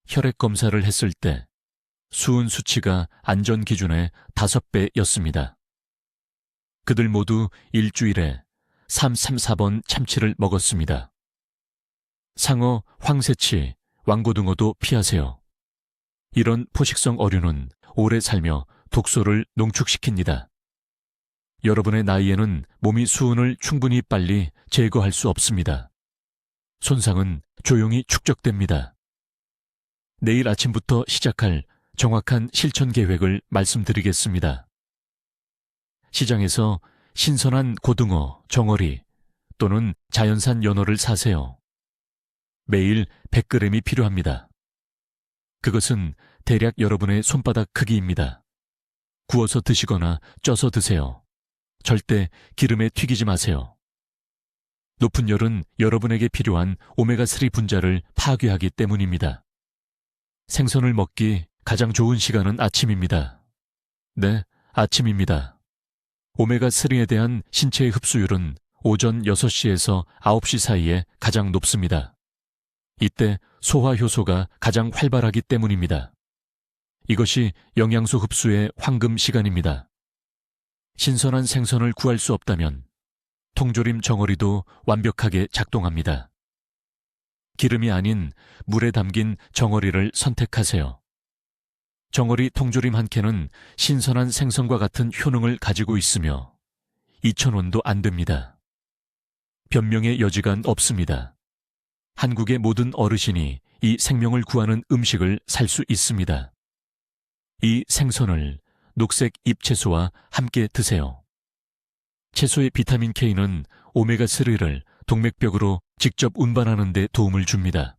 혈액 검사를 했을 때 수은 수치가 안전 기준의 5배였습니다. 그들 모두 일주일에 334번 참치를 먹었습니다. 상어, 황새치, 왕고등어도 피하세요. 이런 포식성 어류는 오래 살며 독소를 농축시킵니다. 여러분의 나이에는 몸이 수은을 충분히 빨리 제거할 수 없습니다. 손상은 조용히 축적됩니다. 내일 아침부터 시작할 정확한 실천 계획을 말씀드리겠습니다. 시장에서 신선한 고등어, 정어리 또는 자연산 연어를 사세요. 매일 100g이 필요합니다. 그것은 대략 여러분의 손바닥 크기입니다. 구워서 드시거나 쪄서 드세요. 절대 기름에 튀기지 마세요. 높은 열은 여러분에게 필요한 오메가3 분자를 파괴하기 때문입니다. 생선을 먹기 가장 좋은 시간은 아침입니다. 네, 아침입니다. 오메가3에 대한 신체의 흡수율은 오전 6시에서 9시 사이에 가장 높습니다. 이때 소화 효소가 가장 활발하기 때문입니다. 이것이 영양소 흡수의 황금 시간입니다. 신선한 생선을 구할 수 없다면 통조림 정어리도 완벽하게 작동합니다. 기름이 아닌 물에 담긴 정어리를 선택하세요. 정어리 통조림 한 캔은 신선한 생선과 같은 효능을 가지고 있으며 2,000원도 안 됩니다. 변명의 여지가 없습니다. 한국의 모든 어르신이 이 생명을 구하는 음식을 살 수 있습니다. 이 생선을 녹색 잎채소와 함께 드세요. 채소의 비타민 K는 오메가3를 동맥벽으로 직접 운반하는 데 도움을 줍니다.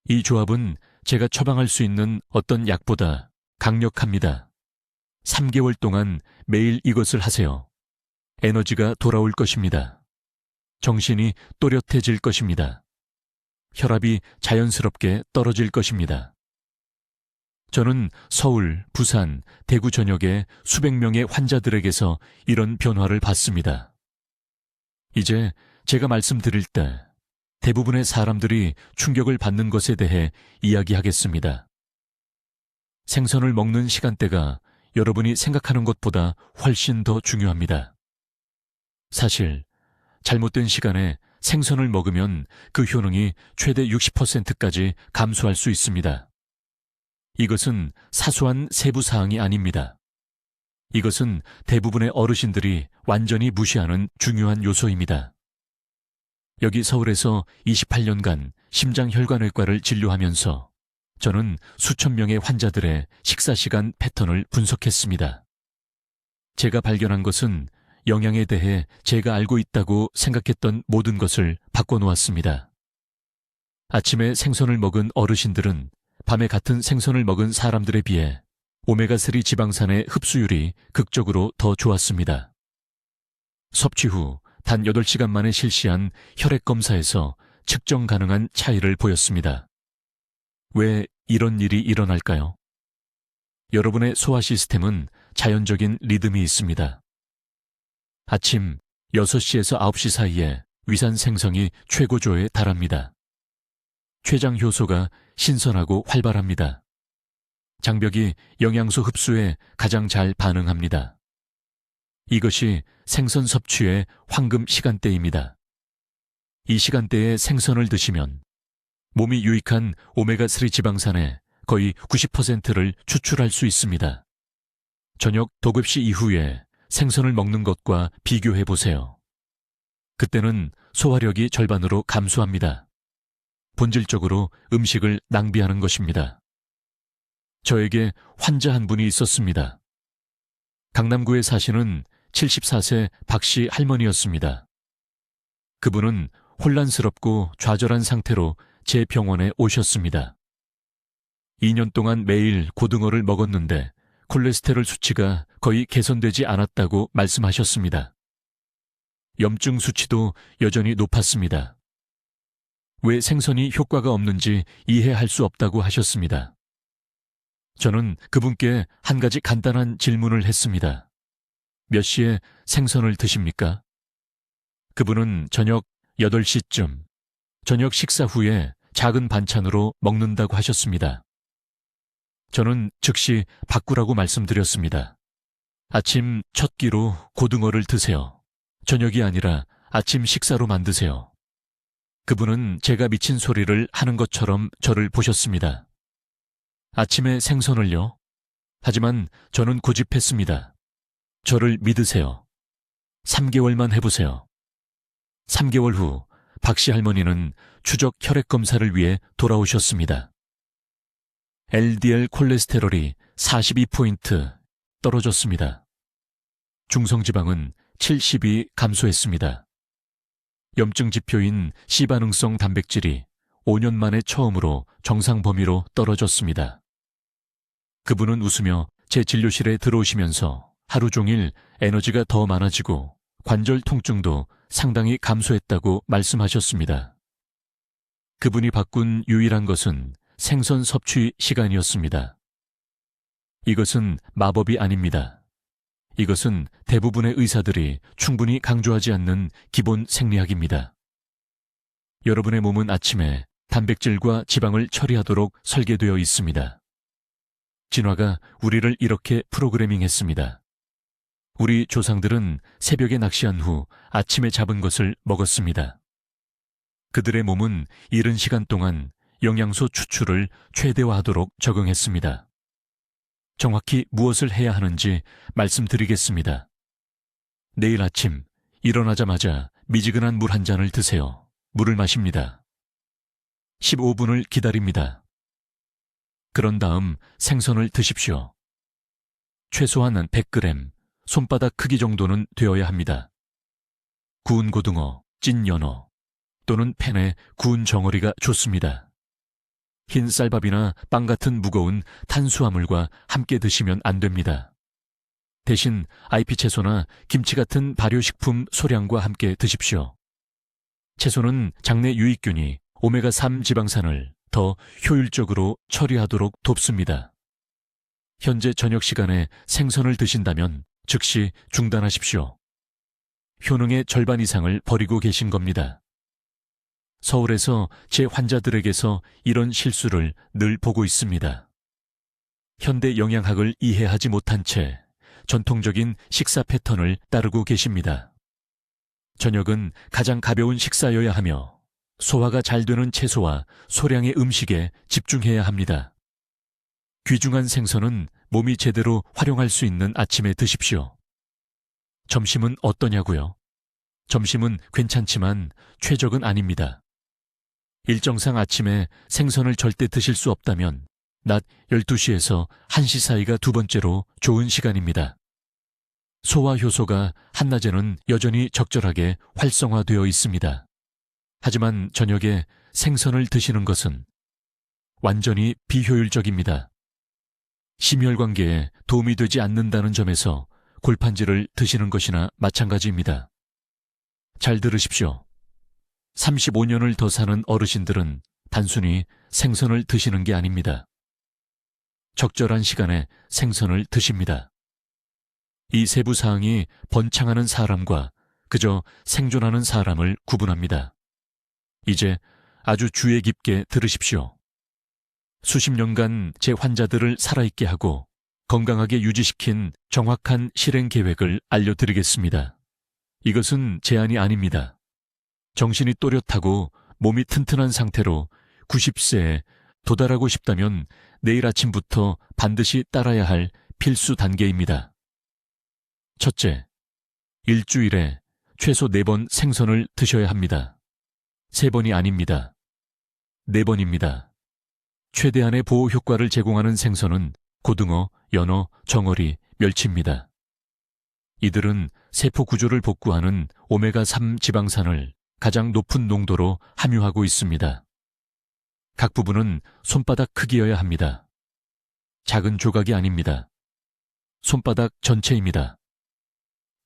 이 조합은 제가 처방할 수 있는 어떤 약보다 강력합니다. 3개월 동안 매일 이것을 하세요. 에너지가 돌아올 것입니다. 정신이 또렷해질 것입니다. 혈압이 자연스럽게 떨어질 것입니다. 저는 서울, 부산, 대구 전역의 수백 명의 환자들에게서 이런 변화를 봤습니다. 이제 제가 말씀드릴 때 대부분의 사람들이 충격을 받는 것에 대해 이야기하겠습니다. 생선을 먹는 시간대가 여러분이 생각하는 것보다 훨씬 더 중요합니다. 사실 잘못된 시간에 생선을 먹으면 그 효능이 최대 60%까지 감소할 수 있습니다. 이것은 사소한 세부 사항이 아닙니다. 이것은 대부분의 어르신들이 완전히 무시하는 중요한 요소입니다. 여기 서울에서 28년간 심장혈관외과를 진료하면서 저는 수천 명의 환자들의 식사 시간 패턴을 분석했습니다. 제가 발견한 것은 영양에 대해 제가 알고 있다고 생각했던 모든 것을 바꿔놓았습니다. 아침에 생선을 먹은 어르신들은 밤에 같은 생선을 먹은 사람들에 비해 오메가3 지방산의 흡수율이 극적으로 더 좋았습니다. 섭취 후 단 8시간 만에 실시한 혈액 검사에서 측정 가능한 차이를 보였습니다. 왜 이런 일이 일어날까요? 여러분의 소화 시스템은 자연적인 리듬이 있습니다. 아침 6시에서 9시 사이에 위산 생성이 최고조에 달합니다. 췌장 효소가 신선하고 활발합니다. 장벽이 영양소 흡수에 가장 잘 반응합니다. 이것이 생선 섭취의 황금 시간대입니다. 이 시간대에 생선을 드시면 몸이 유익한 오메가3 지방산의 거의 90%를 추출할 수 있습니다. 저녁 도급시 이후에 생선을 먹는 것과 비교해 보세요. 그때는 소화력이 절반으로 감소합니다. 본질적으로 음식을 낭비하는 것입니다. 저에게 환자 한 분이 있었습니다. 강남구에 사시는 74세 박씨 할머니였습니다. 그분은 혼란스럽고 좌절한 상태로 제 병원에 오셨습니다. 2년 동안 매일 고등어를 먹었는데 콜레스테롤 수치가 거의 개선되지 않았다고 말씀하셨습니다. 염증 수치도 여전히 높았습니다. 왜 생선이 효과가 없는지 이해할 수 없다고 하셨습니다. 저는 그분께 한 가지 간단한 질문을 했습니다. 몇 시에 생선을 드십니까? 그분은 저녁 8시쯤, 저녁 식사 후에 작은 반찬으로 먹는다고 하셨습니다. 저는 즉시 바꾸라고 말씀드렸습니다. 아침 첫 끼로 고등어를 드세요. 저녁이 아니라 아침 식사로 만드세요. 그분은 제가 미친 소리를 하는 것처럼 저를 보셨습니다. 아침에 생선을요? 하지만 저는 고집했습니다. 저를 믿으세요. 3개월만 해보세요. 3개월 후 박씨 할머니는 추적 혈액 검사를 위해 돌아오셨습니다. LDL 콜레스테롤이 42포인트 떨어졌습니다. 중성지방은 70이 감소했습니다. 염증 지표인 C반응성 단백질이 5년 만에 처음으로 정상 범위로 떨어졌습니다. 그분은 웃으며 제 진료실에 들어오시면서 하루 종일 에너지가 더 많아지고 관절 통증도 상당히 감소했다고 말씀하셨습니다. 그분이 바꾼 유일한 것은 생선 섭취 시간이었습니다. 이것은 마법이 아닙니다. 이것은 대부분의 의사들이 충분히 강조하지 않는 기본 생리학입니다. 여러분의 몸은 아침에 단백질과 지방을 처리하도록 설계되어 있습니다. 진화가 우리를 이렇게 프로그래밍했습니다. 우리 조상들은 새벽에 낚시한 후 아침에 잡은 것을 먹었습니다. 그들의 몸은 이른 시간 동안 영양소 추출을 최대화하도록 적응했습니다. 정확히 무엇을 해야 하는지 말씀드리겠습니다. 내일 아침 일어나자마자 미지근한 물 한 잔을 드세요. 물을 마십니다. 15분을 기다립니다. 그런 다음 생선을 드십시오. 최소한 100g, 손바닥 크기 정도는 되어야 합니다. 구운 고등어, 찐 연어 또는 팬에 구운 정어리가 좋습니다. 흰 쌀밥이나 빵 같은 무거운 탄수화물과 함께 드시면 안 됩니다. 대신 IP 채소나 김치 같은 발효식품 소량과 함께 드십시오. 채소는 장내 유익균이 오메가3 지방산을 더 효율적으로 처리하도록 돕습니다. 현재 저녁 시간에 생선을 드신다면 즉시 중단하십시오. 효능의 절반 이상을 버리고 계신 겁니다. 서울에서 제 환자들에게서 이런 실수를 늘 보고 있습니다. 현대 영양학을 이해하지 못한 채 전통적인 식사 패턴을 따르고 계십니다. 저녁은 가장 가벼운 식사여야 하며 소화가 잘 되는 채소와 소량의 음식에 집중해야 합니다. 귀중한 생선은 몸이 제대로 활용할 수 있는 아침에 드십시오. 점심은 어떠냐고요? 점심은 괜찮지만 최적은 아닙니다. 일정상 아침에 생선을 절대 드실 수 없다면 낮 12시에서 1시 사이가 두 번째로 좋은 시간입니다. 소화 효소가 한낮에는 여전히 적절하게 활성화되어 있습니다. 하지만 저녁에 생선을 드시는 것은 완전히 비효율적입니다. 심혈관계에 도움이 되지 않는다는 점에서 골판지를 드시는 것이나 마찬가지입니다. 잘 들으십시오. 35년을 더 사는 어르신들은 단순히 생선을 드시는 게 아닙니다. 적절한 시간에 생선을 드십니다. 이 세부 사항이 번창하는 사람과 그저 생존하는 사람을 구분합니다. 이제 아주 주의 깊게 들으십시오. 수십 년간 제 환자들을 살아있게 하고 건강하게 유지시킨 정확한 실행 계획을 알려드리겠습니다. 이것은 제안이 아닙니다. 정신이 또렷하고 몸이 튼튼한 상태로 90세에 도달하고 싶다면 내일 아침부터 반드시 따라야 할 필수 단계입니다. 첫째, 일주일에 최소 4번 생선을 드셔야 합니다. 3번이 아닙니다. 4번입니다. 최대한의 보호 효과를 제공하는 생선은 고등어, 연어, 정어리, 멸치입니다. 이들은 세포 구조를 복구하는 오메가3 지방산을 가장 높은 농도로 함유하고 있습니다. 각 부분은 손바닥 크기여야 합니다. 작은 조각이 아닙니다. 손바닥 전체입니다.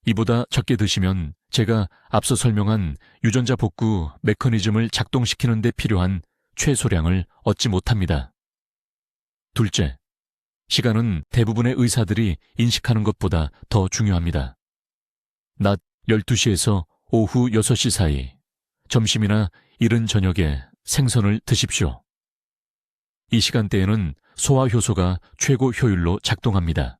이보다 적게 드시면 제가 앞서 설명한 유전자 복구 메커니즘을 작동시키는 데 필요한 최소량을 얻지 못합니다. 둘째, 시간은 대부분의 의사들이 인식하는 것보다 더 중요합니다. 낮 12시에서 오후 6시 사이, 점심이나 이른 저녁에 생선을 드십시오. 이 시간대에는 소화 효소가 최고 효율로 작동합니다.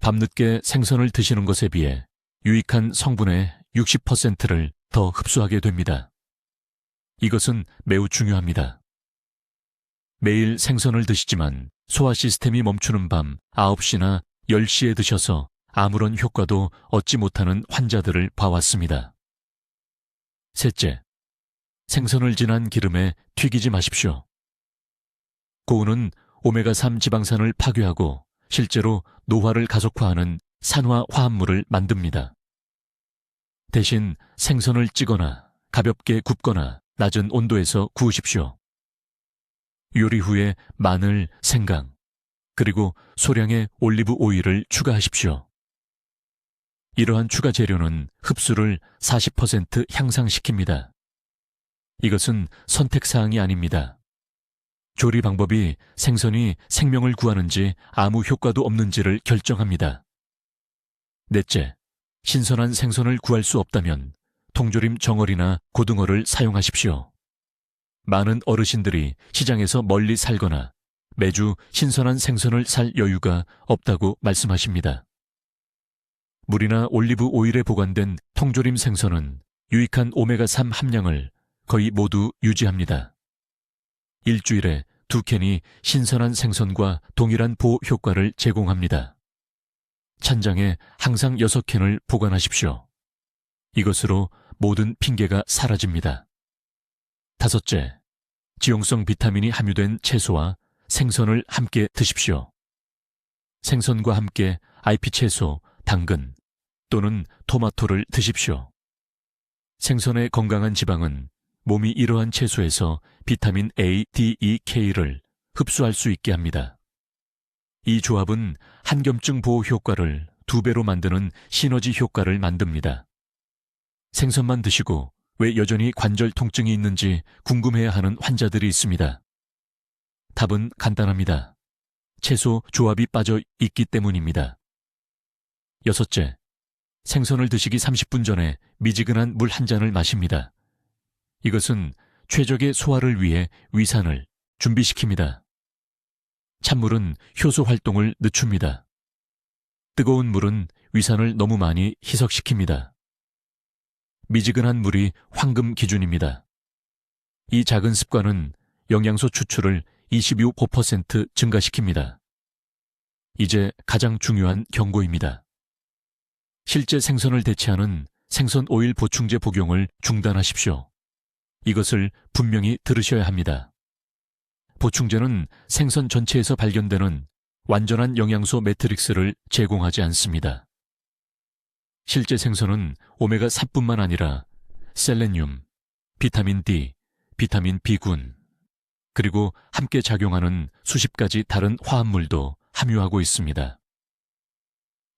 밤늦게 생선을 드시는 것에 비해 유익한 성분의 60%를 더 흡수하게 됩니다. 이것은 매우 중요합니다. 매일 생선을 드시지만 소화 시스템이 멈추는 밤 9시나 10시에 드셔서 아무런 효과도 얻지 못하는 환자들을 봐왔습니다. 셋째, 생선을 진한 기름에 튀기지 마십시오. 고우는 오메가3 지방산을 파괴하고 실제로 노화를 가속화하는 산화 화합물을 만듭니다. 대신 생선을 찌거나 가볍게 굽거나 낮은 온도에서 구우십시오. 요리 후에 마늘, 생강, 그리고 소량의 올리브 오일을 추가하십시오. 이러한 추가 재료는 흡수를 40% 향상시킵니다. 이것은 선택사항이 아닙니다. 조리 방법이 생선이 생명을 구하는지 아무 효과도 없는지를 결정합니다. 넷째, 신선한 생선을 구할 수 없다면 통조림 정어리나 고등어를 사용하십시오. 많은 어르신들이 시장에서 멀리 살거나 매주 신선한 생선을 살 여유가 없다고 말씀하십니다. 물이나 올리브 오일에 보관된 통조림 생선은 유익한 오메가3 함량을 거의 모두 유지합니다. 일주일에 2캔이 신선한 생선과 동일한 보호 효과를 제공합니다. 찬장에 항상 6캔을 보관하십시오. 이것으로 모든 핑계가 사라집니다. 다섯째, 지용성 비타민이 함유된 채소와 생선을 함께 드십시오. 생선과 함께 IP 채소, 당근 또는 토마토를 드십시오. 생선의 건강한 지방은 몸이 이러한 채소에서 비타민 A, D, E, K를 흡수할 수 있게 합니다. 이 조합은 한겸증 보호 효과를 2배로 만드는 시너지 효과를 만듭니다. 생선만 드시고 왜 여전히 관절 통증이 있는지 궁금해야 하는 환자들이 있습니다. 답은 간단합니다. 채소 조합이 빠져 있기 때문입니다. 여섯째, 생선을 드시기 30분 전에 미지근한 물 한 잔을 마십니다. 이것은 최적의 소화를 위해 위산을 준비시킵니다. 찬물은 효소 활동을 늦춥니다. 뜨거운 물은 위산을 너무 많이 희석시킵니다. 미지근한 물이 황금 기준입니다. 이 작은 습관은 영양소 추출을 25% 증가시킵니다. 이제 가장 중요한 경고입니다. 실제 생선을 대체하는 생선 오일 보충제 복용을 중단하십시오. 이것을 분명히 들으셔야 합니다. 보충제는 생선 전체에서 발견되는 완전한 영양소 매트릭스를 제공하지 않습니다. 실제 생선은 오메가3뿐만 아니라 셀레늄, 비타민 D, 비타민 B군, 그리고 함께 작용하는 수십 가지 다른 화합물도 함유하고 있습니다.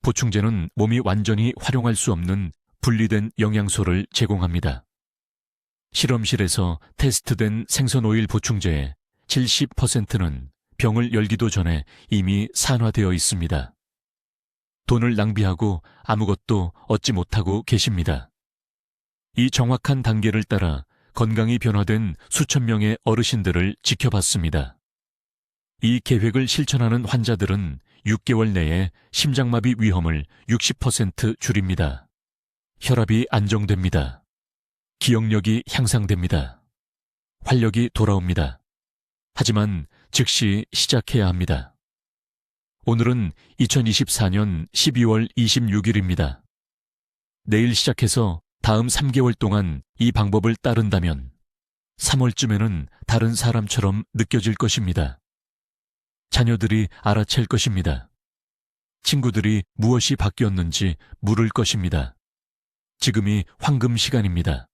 보충제는 몸이 완전히 활용할 수 없는 분리된 영양소를 제공합니다. 실험실에서 테스트된 생선 오일 보충제의 70%는 병을 열기도 전에 이미 산화되어 있습니다. 돈을 낭비하고 아무것도 얻지 못하고 계십니다. 이 정확한 단계를 따라 건강이 변화된 수천 명의 어르신들을 지켜봤습니다. 이 계획을 실천하는 환자들은 6개월 내에 심장마비 위험을 60% 줄입니다. 혈압이 안정됩니다. 기억력이 향상됩니다. 활력이 돌아옵니다. 하지만 즉시 시작해야 합니다. 오늘은 2024년 12월 26일입니다. 내일 시작해서 다음 3개월 동안 이 방법을 따른다면 3월쯤에는 다른 사람처럼 느껴질 것입니다. 자녀들이 알아챌 것입니다. 친구들이 무엇이 바뀌었는지 물을 것입니다. 지금이 황금 시간입니다.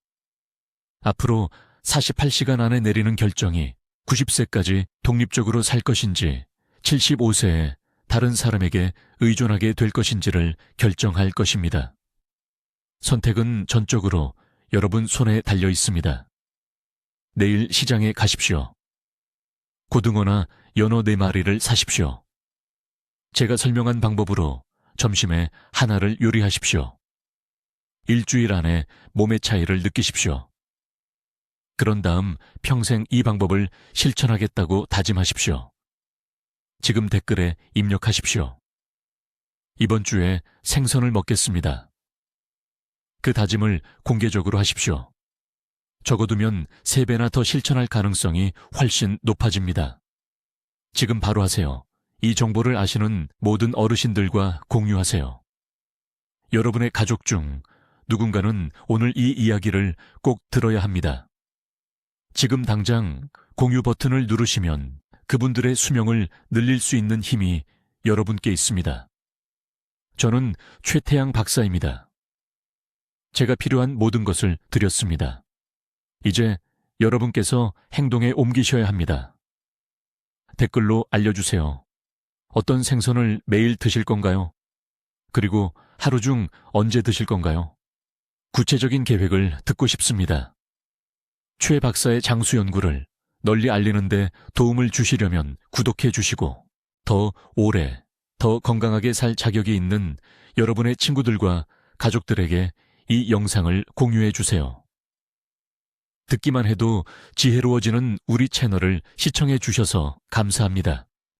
앞으로 48시간 안에 내리는 결정이 90세까지 독립적으로 살 것인지 75세에 다른 사람에게 의존하게 될 것인지를 결정할 것입니다. 선택은 전적으로 여러분 손에 달려 있습니다. 내일 시장에 가십시오. 고등어나 연어 4마리를 사십시오. 제가 설명한 방법으로 점심에 하나를 요리하십시오. 일주일 안에 몸의 차이를 느끼십시오. 그런 다음 평생 이 방법을 실천하겠다고 다짐하십시오. 지금 댓글에 입력하십시오. 이번 주에 생선을 먹겠습니다. 그 다짐을 공개적으로 하십시오. 적어두면 3배나 더 실천할 가능성이 훨씬 높아집니다. 지금 바로 하세요. 이 정보를 아시는 모든 어르신들과 공유하세요. 여러분의 가족 중 누군가는 오늘 이 이야기를 꼭 들어야 합니다. 지금 당장 공유 버튼을 누르시면 그분들의 수명을 늘릴 수 있는 힘이 여러분께 있습니다. 저는 최태양 박사입니다. 제가 필요한 모든 것을 드렸습니다. 이제 여러분께서 행동에 옮기셔야 합니다. 댓글로 알려주세요. 어떤 생선을 매일 드실 건가요? 그리고 하루 중 언제 드실 건가요? 구체적인 계획을 듣고 싶습니다. 최 박사의 장수 연구를 널리 알리는데 도움을 주시려면 구독해 주시고 더 오래, 더 건강하게 살 자격이 있는 여러분의 친구들과 가족들에게 이 영상을 공유해 주세요. 듣기만 해도 지혜로워지는 우리 채널을 시청해 주셔서 감사합니다.